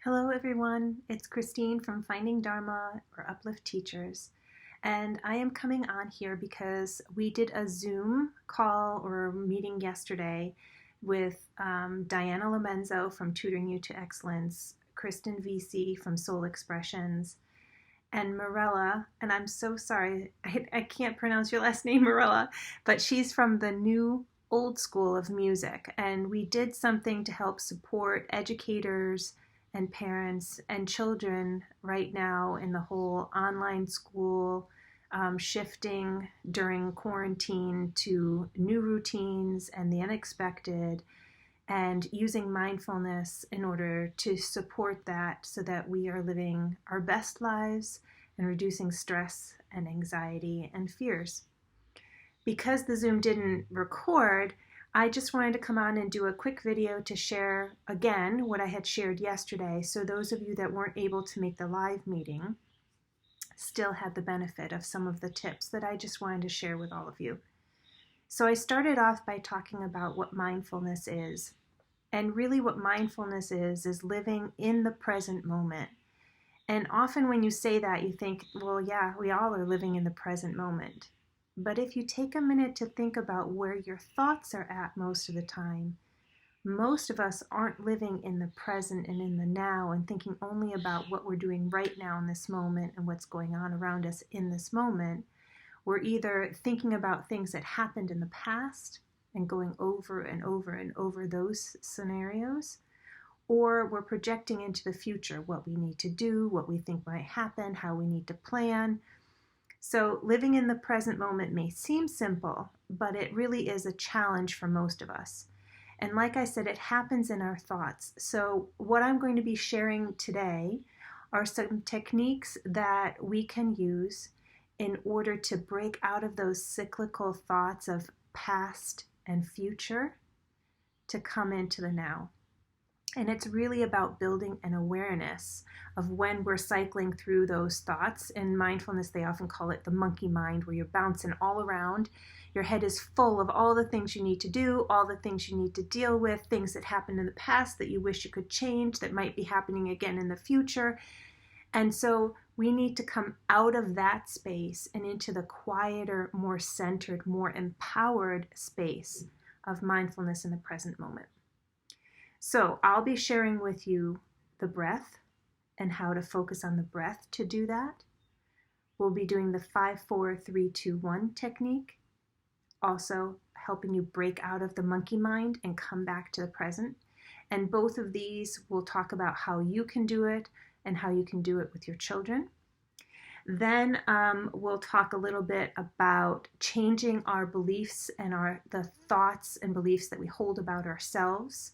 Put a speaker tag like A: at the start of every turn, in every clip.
A: Hello, everyone. It's Christine from Finding Dharma or Uplift Teachers. And I am coming on here because we did a Zoom call or meeting yesterday with Diana Lomenzo from Tutoring You to Excellence, Kristen VC from Soul Expressions, and Morella. And I'm so sorry, I can't pronounce your last name, Morella, but she's from the New Old School of Music. And we did something to help support educators and parents and children right now in the whole online school shifting during quarantine to new routines and the unexpected, and using mindfulness in order to support that so that we are living our best lives and reducing stress and anxiety and fears. Because the Zoom didn't record, I just wanted to come on and do a quick video to share again what I had shared yesterday, so those of you that weren't able to make the live meeting still had the benefit of some of the tips that I just wanted to share with all of you. So I started off by talking about what mindfulness is. And really what mindfulness is living in the present moment. And often when you say that, you think, well, yeah, we all are living in the present moment. But if you take a minute to think about where your thoughts are at most of the time, most of us aren't living in the present and in the now and thinking only about what we're doing right now in this moment and what's going on around us in this moment. We're either thinking about things that happened in the past and going over and over and over those scenarios, or we're projecting into the future what we need to do, what we think might happen, how we need to plan. So living in the present moment may seem simple, but it really is a challenge for most of us. And like I said, it happens in our thoughts. So what I'm going to be sharing today are some techniques that we can use in order to break out of those cyclical thoughts of past and future to come into the now. And it's really about building an awareness of when we're cycling through those thoughts. In mindfulness, they often call it the monkey mind, where you're bouncing all around. Your head is full of all the things you need to do, all the things you need to deal with, things that happened in the past that you wish you could change, that might be happening again in the future. And so we need to come out of that space and into the quieter, more centered, more empowered space of mindfulness in the present moment. So I'll be sharing with you the breath and how to focus on the breath to do that. We'll be doing the 5-4-3-2-1 technique, also helping you break out of the monkey mind and come back to the present. And both of these we'll talk about how you can do it and how you can do it with your children. Then we'll talk a little bit about changing our beliefs and the thoughts and beliefs that we hold about ourselves,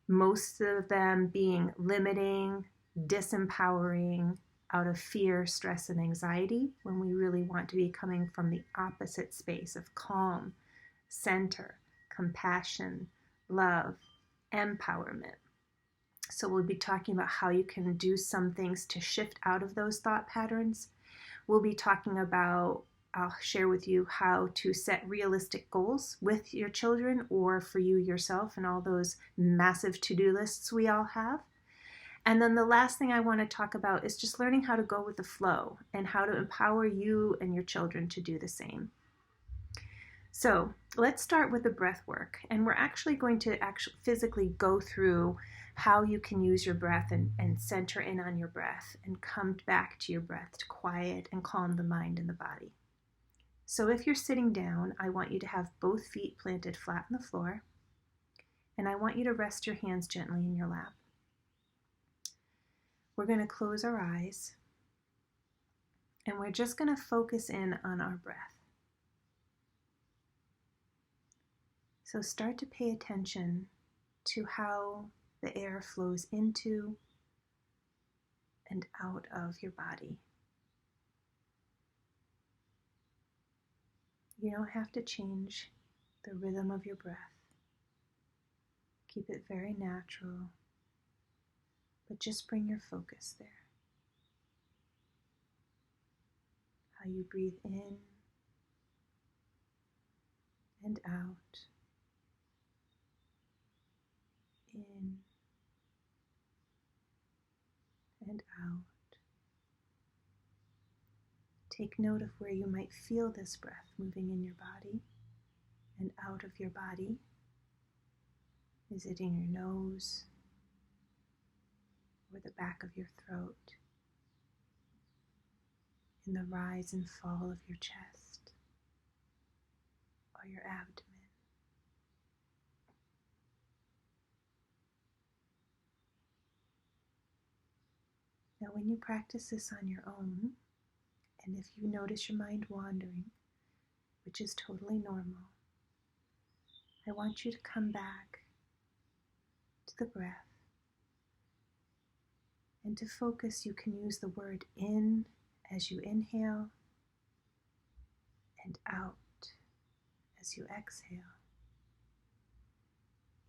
A: most of them being limiting, disempowering, out of fear, stress, and anxiety, when we really want to be coming from the opposite space of calm, center, compassion, love, empowerment. So we'll be talking about how you can do some things to shift out of those thought patterns. We'll be talking about, I'll share with you how to set realistic goals with your children or for you yourself and all those massive to-do lists we all have. And then the last thing I want to talk about is just learning how to go with the flow and how to empower you and your children to do the same. So let's start with the breath work. And we're actually going to physically go through how you can use your breath and center in on your breath and come back to your breath to quiet and calm the mind and the body. So if you're sitting down, I want you to have both feet planted flat on the floor, and I want you to rest your hands gently in your lap. We're going to close our eyes, and we're just going to focus in on our breath. So start to pay attention to how the air flows into and out of your body. You don't have to change the rhythm of your breath. Keep it very natural, but just bring your focus there. How you breathe in and out, in and out. Take note of where you might feel this breath moving in your body and out of your body. Is it in your nose or the back of your throat? In the rise and fall of your chest or your abdomen? Now, when you practice this on your own, and if you notice your mind wandering, which is totally normal, I want you to come back to the breath. And to focus, you can use the word in as you inhale and out as you exhale.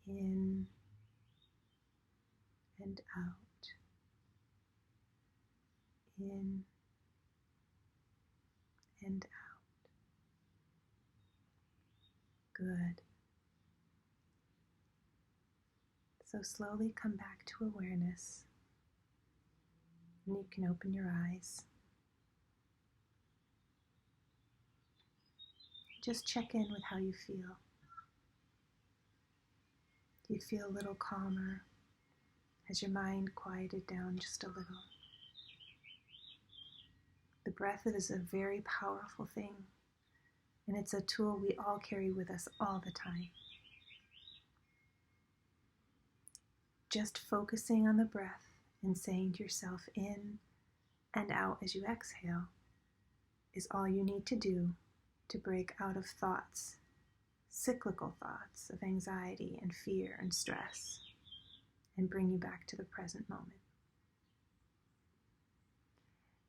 A: In and out. In and out. Good. So slowly come back to awareness. And you can open your eyes. Just check in with how you feel. Do you feel a little calmer? Has your mind quieted down just a little? The breath is a very powerful thing, and it's a tool we all carry with us all the time. Just focusing on the breath and saying to yourself in and out as you exhale is all you need to do to break out of thoughts, cyclical thoughts of anxiety and fear and stress, and bring you back to the present moment.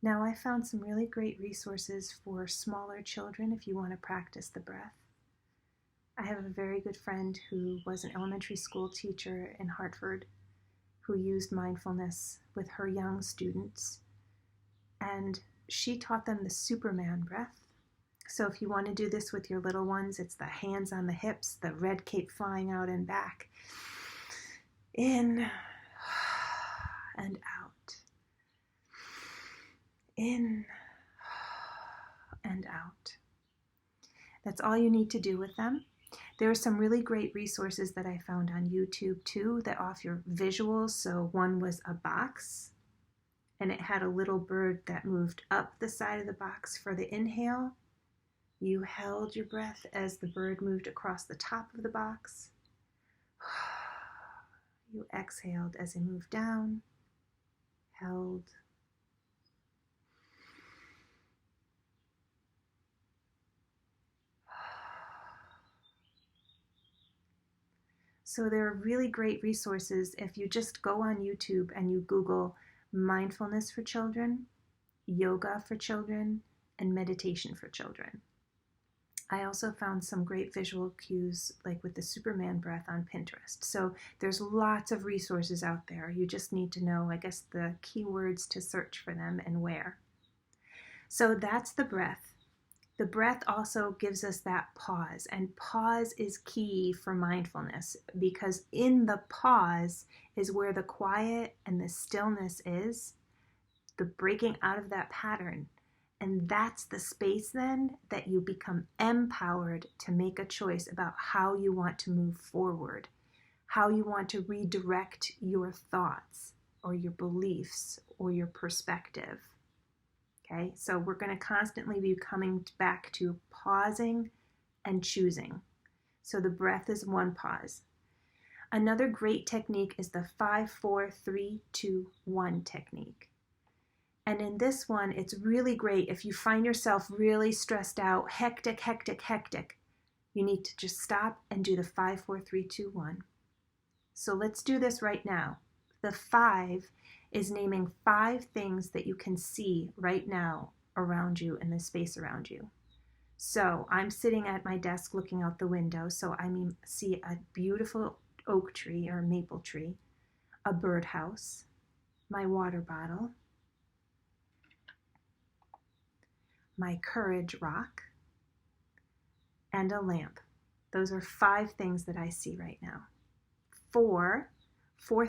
A: Now, I found some really great resources for smaller children if you want to practice the breath. I have a very good friend who was an elementary school teacher in Hartford who used mindfulness with her young students, and she taught them the Superman breath. So if you want to do this with your little ones, it's the hands on the hips, the red cape flying out and back. In and out. In and out. That's all you need to do with them. There are some really great resources that I found on YouTube too that offer visuals. So one was a box, and it had a little bird that moved up the side of the box for the inhale. You held your breath as the bird moved across the top of the box. You exhaled as it moved down, held. So there are really great resources if you just go on YouTube and you Google mindfulness for children, yoga for children, and meditation for children. I also found some great visual cues like with the Superman breath on Pinterest. So there's lots of resources out there. You just need to know, I guess, the keywords to search for them and where. So that's the breath. The breath also gives us that pause, and pause is key for mindfulness because in the pause is where the quiet and the stillness is, the breaking out of that pattern. And that's the space then that you become empowered to make a choice about how you want to move forward, how you want to redirect your thoughts or your beliefs or your perspective. Okay, so we're going to constantly be coming back to pausing and choosing. So the breath is one pause. Another great technique is the 5-4-3-2-1 technique. And in this one, it's really great if you find yourself really stressed out, hectic. You need to just stop and do the 5-4-3-2-1. So let's do this right now. The 5 is naming 5 things that you can see right now around you in the space around you. So I'm sitting at my desk looking out the window, so I see a beautiful oak tree or maple tree, a birdhouse, my water bottle, my courage rock, and a lamp. Those are 5 things that I see right now. 4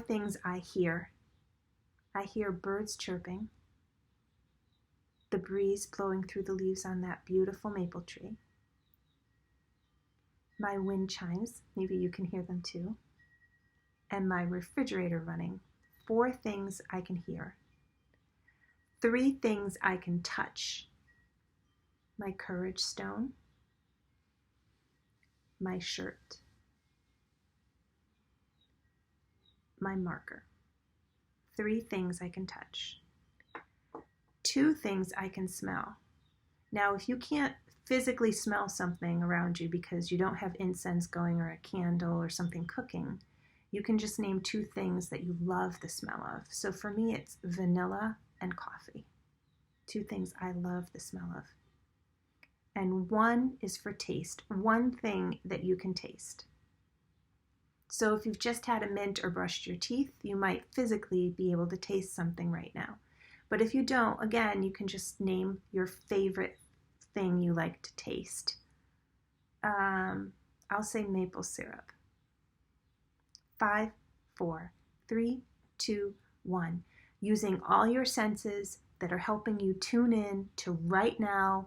A: things I hear. I hear birds chirping, the breeze blowing through the leaves on that beautiful maple tree. My wind chimes, maybe you can hear them too, and my refrigerator running. 4 things I can hear. 3 things I can touch. My courage stone, my shirt, my marker. 3 things I can touch. 2 things I can smell. Now, if you can't physically smell something around you because you don't have incense going or a candle or something cooking, you can just name 2 things that you love the smell of. So for me, it's vanilla and coffee. 2 things I love the smell of. And 1 is for taste. 1 thing that you can taste. So if you've just had a mint or brushed your teeth, you might physically be able to taste something right now. But if you don't, again, you can just name your favorite thing you like to taste. I'll say maple syrup. 5, 4, 3, 2, 1. Using all your senses that are helping you tune in to right now,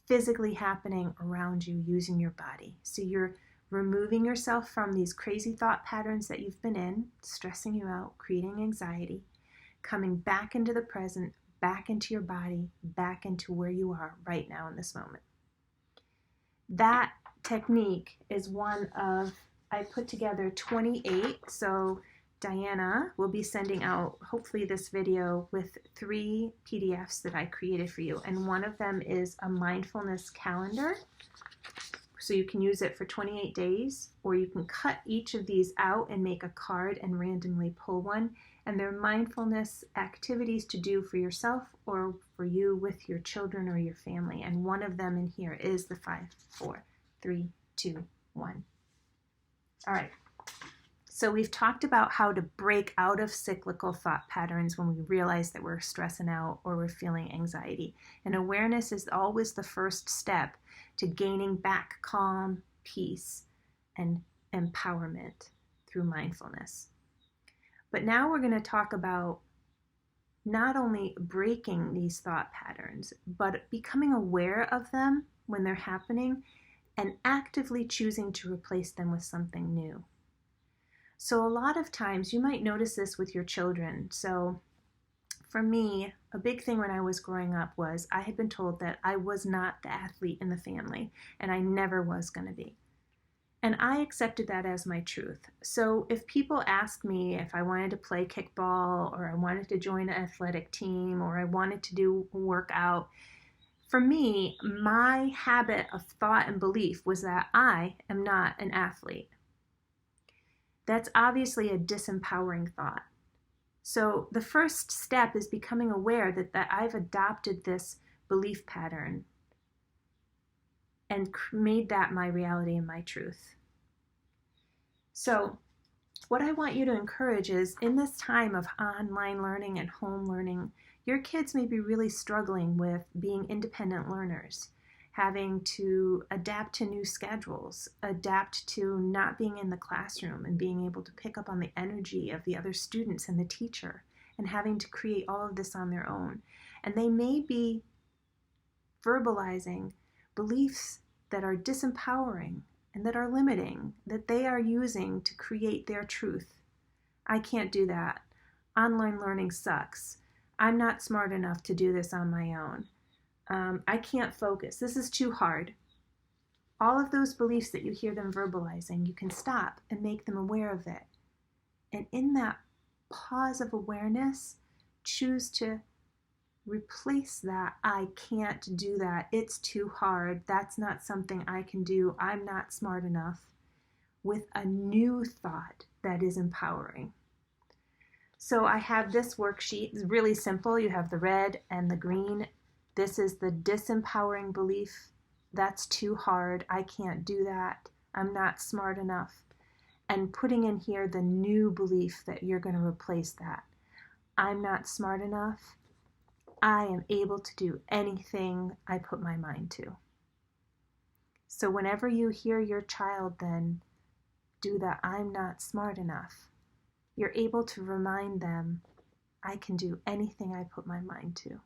A: physically happening around you using your body. So you're removing yourself from these crazy thought patterns that you've been in, stressing you out, creating anxiety, coming back into the present, back into your body, back into where you are right now in this moment. That technique is one of, I put together 28, so Diana will be sending out hopefully this video with 3 PDFs that I created for you, and one of them is a mindfulness calendar. So you can use it for 28 days, or you can cut each of these out and make a card and randomly pull one. And they're mindfulness activities to do for yourself or for you with your children or your family. And one of them in here is the 5, 4, 3, 2, 1. All right. So we've talked about how to break out of cyclical thought patterns when we realize that we're stressing out or we're feeling anxiety. And awareness is always the first step to gaining back calm, peace, and empowerment through mindfulness. But now we're going to talk about not only breaking these thought patterns, but becoming aware of them when they're happening and actively choosing to replace them with something new. So a lot of times you might notice this with your children. So for me, a big thing when I was growing up was I had been told that I was not the athlete in the family, and I never was going to be. And I accepted that as my truth. So if people ask me if I wanted to play kickball, or I wanted to join an athletic team, or I wanted to do a workout, for me, my habit of thought and belief was that I am not an athlete. That's obviously a disempowering thought. So the first step is becoming aware that I've adopted this belief pattern and made that my reality and my truth. So what I want you to encourage is, in this time of online learning and home learning, your kids may be really struggling with being independent learners, having to adapt to new schedules, adapt to not being in the classroom and being able to pick up on the energy of the other students and the teacher, and having to create all of this on their own. And they may be verbalizing beliefs that are disempowering and that are limiting, that they are using to create their truth. I can't do that. Online learning sucks. I'm not smart enough to do this on my own. I can't focus. This is too hard. All of those beliefs that you hear them verbalizing, you can stop and make them aware of it. And in that pause of awareness, choose to replace that I can't do that, it's too hard, that's not something I can do, I'm not smart enough, with a new thought that is empowering. So I have this worksheet. It's really simple. You have the red and the green. This is the disempowering belief. That's too hard. I can't do that. I'm not smart enough. And putting in here the new belief that you're going to replace that. I'm not smart enough. I am able to do anything I put my mind to. So whenever you hear your child then do that I'm not smart enough, you're able to remind them, I can do anything I put my mind to.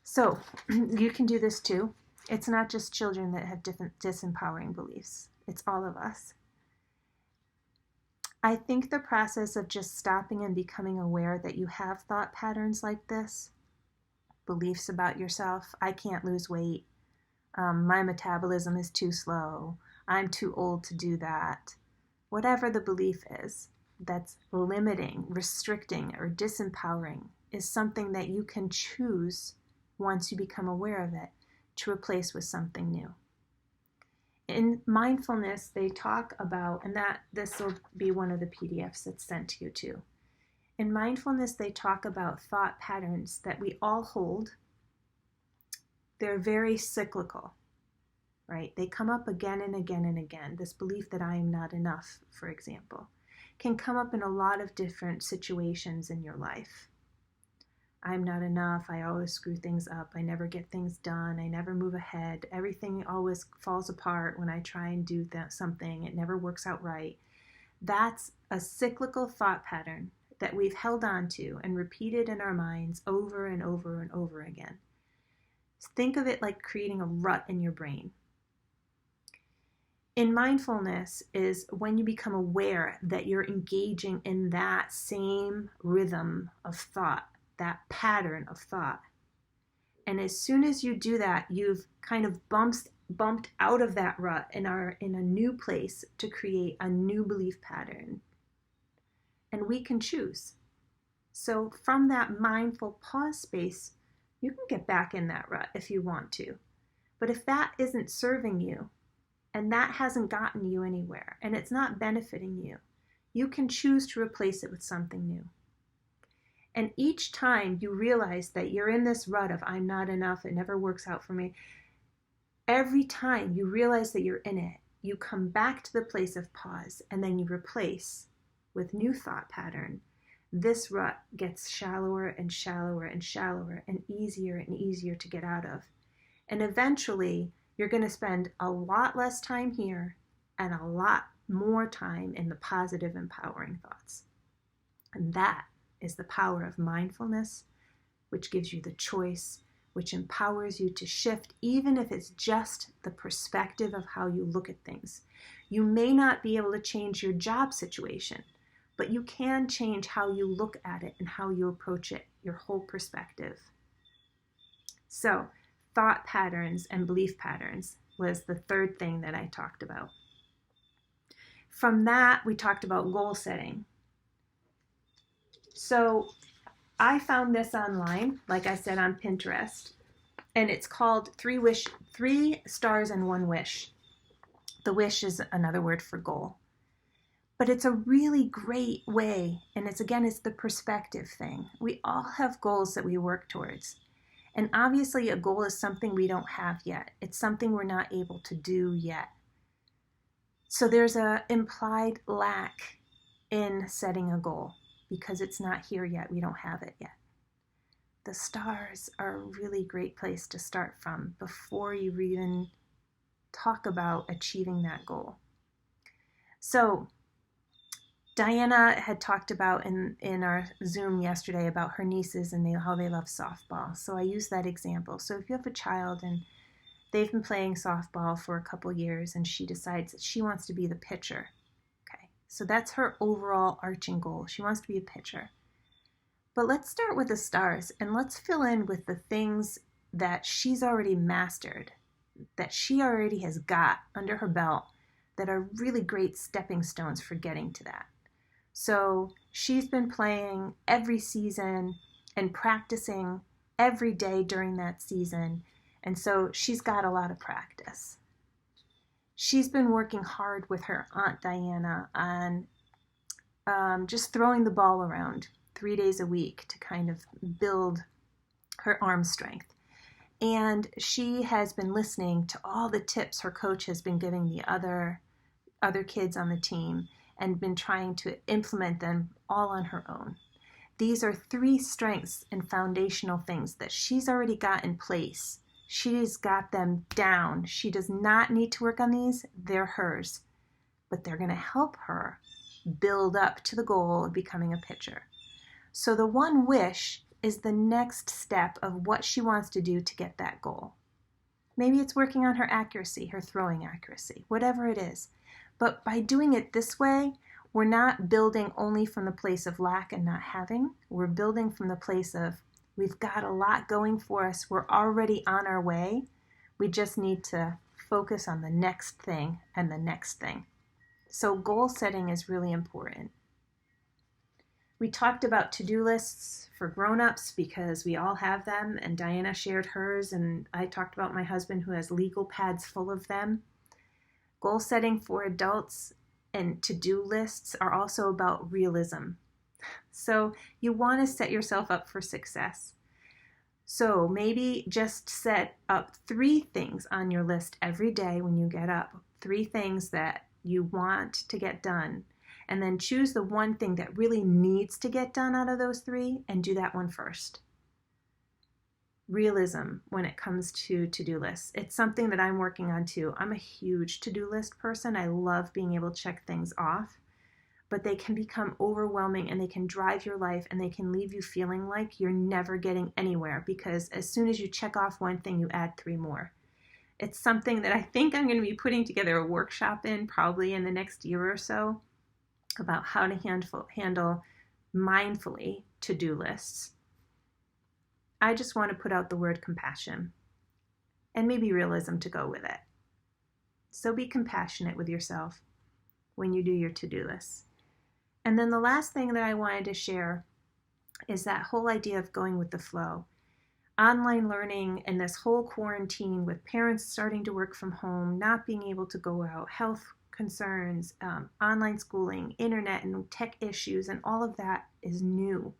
A: So you can do this too. It's not just children that have different disempowering beliefs. It's all of us. I think the process of just stopping and becoming aware that you have thought patterns like this, beliefs about yourself, I can't lose weight, my metabolism is too slow, I'm too old to do that, whatever the belief is that's limiting, restricting, or disempowering is something that you can choose once you become aware of it to replace with something new. In mindfulness, they talk about, and that this will be one of the PDFs that's sent to you too. In mindfulness, they talk about thought patterns that we all hold. They're very cyclical, right? They come up again and again and again. This belief that I am not enough, for example, can come up in a lot of different situations in your life. I'm not enough, I always screw things up, I never get things done, I never move ahead, everything always falls apart when I try and do something, it never works out right. That's a cyclical thought pattern that we've held on to and repeated in our minds over and over and over again. Think of it like creating a rut in your brain. In mindfulness is when you become aware that you're engaging in that same rhythm of thought, that pattern of thought. And as soon as you do that, you've kind of bumped out of that rut and are in a new place to create a new belief pattern. And we can choose. So from that mindful pause space, you can get back in that rut if you want to. But if that isn't serving you, and that hasn't gotten you anywhere, and it's not benefiting you, you can choose to replace it with something new. And each time you realize that you're in this rut of I'm not enough, it never works out for me, every time you realize that you're in it, you come back to the place of pause, and then you replace with new thought pattern. This rut gets shallower and shallower and shallower and easier to get out of. And eventually, you're going to spend a lot less time here and a lot more time in the positive, empowering thoughts. And that is the power of mindfulness, which gives you the choice, which empowers you to shift, even if it's just the perspective of how you look at things. You may not be able to change your job situation, but you can change how you look at it and how you approach it, your whole perspective. So, thought patterns and belief patterns was the third thing that I talked about. From that, we talked about goal setting. So I found this online, like I said, on Pinterest, and it's called 3 Stars and 1 Wish. The wish is another word for goal. But it's a really great way, and it's the perspective thing. We all have goals that we work towards. And obviously a goal is something we don't have yet. It's something we're not able to do yet. So there's an implied lack in setting a goal because it's not here yet. We don't have it yet. The stars are a really great place to start from before you even talk about achieving that goal. So Diana had talked about in our Zoom yesterday about her nieces and how they love softball. So I use that example. So if you have a child and they've been playing softball for a couple years and she decides that she wants to be the pitcher. Okay, so that's her overall arching goal. She wants to be a pitcher. But let's start with the stars and let's fill in with the things that she's already mastered, that she already has got under her belt that are really great stepping stones for getting to that. So she's been playing every season and practicing every day during that season. And so she's got a lot of practice. She's been working hard with her Aunt Diana on just throwing the ball around 3 days a week to kind of build her arm strength. And she has been listening to all the tips her coach has been giving the other kids on the team and been trying to implement them all on her own. These are 3 strengths and foundational things that she's already got in place. She's got them down. She does not need to work on these. They're hers. But they're going to help her build up to the goal of becoming a pitcher. So the one wish is the next step of what she wants to do to get that goal. Maybe it's working on her accuracy, her throwing accuracy, whatever it is. But by doing it this way, we're not building only from the place of lack and not having. We're building from the place of we've got a lot going for us. We're already on our way. We just need to focus on the next thing and the next thing. So goal setting is really important. We talked about to-do lists for grown-ups because we all have them, and Diana shared hers, and I talked about my husband who has legal pads full of them. Goal setting for adults and to-do lists are also about realism. So you want to set yourself up for success. So maybe just set up 3 things on your list every day when you get up, 3 things that you want to get done. And then choose the one thing that really needs to get done out of those 3 and do that one first. Realism when it comes to to-do lists. It's something that I'm working on too. I'm a huge to-do list person. I love being able to check things off, but they can become overwhelming and they can drive your life and they can leave you feeling like you're never getting anywhere because as soon as you check off one thing, you add 3 more. It's something that I think I'm going to be putting together a workshop in probably in the next year or so about how to handle mindfully to-do lists. I just want to put out the word compassion and maybe realism to go with it. So be compassionate with yourself when you do your to-do lists. And then the last thing that I wanted to share is that whole idea of going with the flow. Online learning and this whole quarantine with parents starting to work from home, not being able to go out, health concerns, online schooling, internet and tech issues, and all of that is new.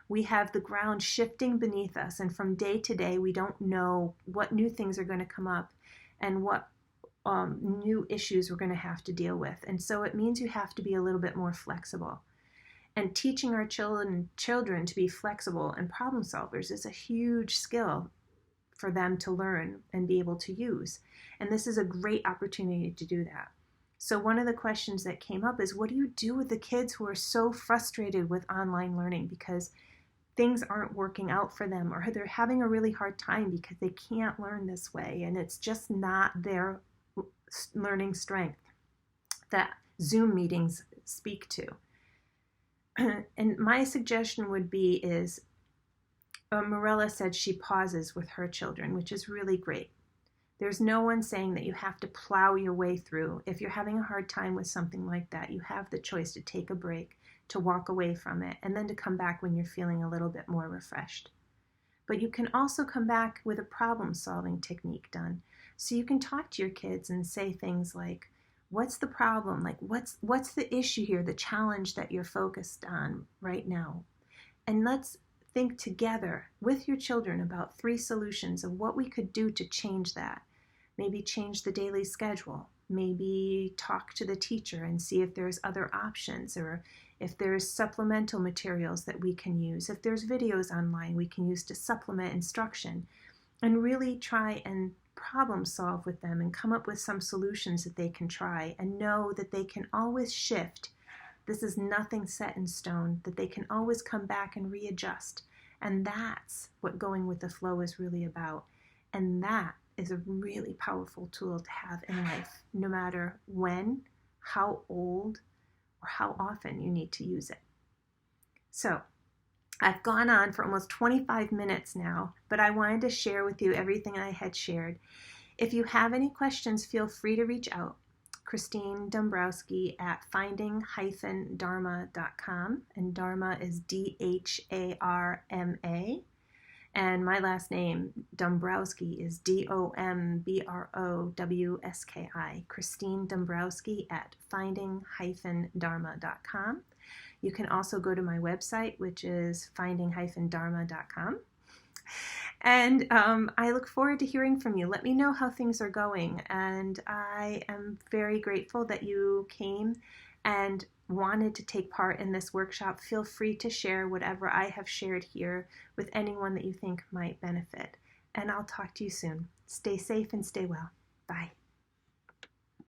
A: We have the ground shifting beneath us, and from day to day, we don't know what new things are going to come up and what new issues we're going to have to deal with. And so it means you have to be a little bit more flexible. And teaching our children to be flexible and problem solvers is a huge skill for them to learn and be able to use. And this is a great opportunity to do that. So one of the questions that came up is, what do you do with the kids who are so frustrated with online learning because things aren't working out for them, or they're having a really hard time because they can't learn this way and it's just not their learning strength that Zoom meetings speak to? And my suggestion would be is, Morella said she pauses with her children, which is really great. There's no one saying that you have to plow your way through. If you're having a hard time with something like that, you have the choice to take a break, to walk away from it, and then to come back when you're feeling a little bit more refreshed. But you can also come back with a problem-solving technique done. So you can talk to your kids and say things like, what's the problem? Like, what's the issue here, the challenge that you're focused on right now? And let's think together with your children about 3 solutions of what we could do to change that. Maybe change the daily schedule. Maybe talk to the teacher and see if there's other options, or if there's supplemental materials that we can use. If there's videos online we can use to supplement instruction, and really try and problem solve with them and come up with some solutions that they can try, and know that they can always shift. This is nothing set in stone, that they can always come back and readjust. And that's what going with the flow is really about. And that is a really powerful tool to have in life, no matter when, how old, or how often you need to use it. So I've gone on for almost 25 minutes now, but I wanted to share with you everything I had shared. If you have any questions, feel free to reach out. Christine Dombrowski at finding-dharma.com, and Dharma is DHARMA, and my last name, Dombrowski, is DOMBROWSKI, Christine Dombrowski at finding-dharma.com. You can also go to my website, which is finding-dharma.com. And I look forward to hearing from you. Let me know how things are going. And I am very grateful that you came and wanted to take part in this workshop. Feel free to share whatever I have shared here with anyone that you think might benefit. And I'll talk to you soon. Stay safe and stay well. Bye.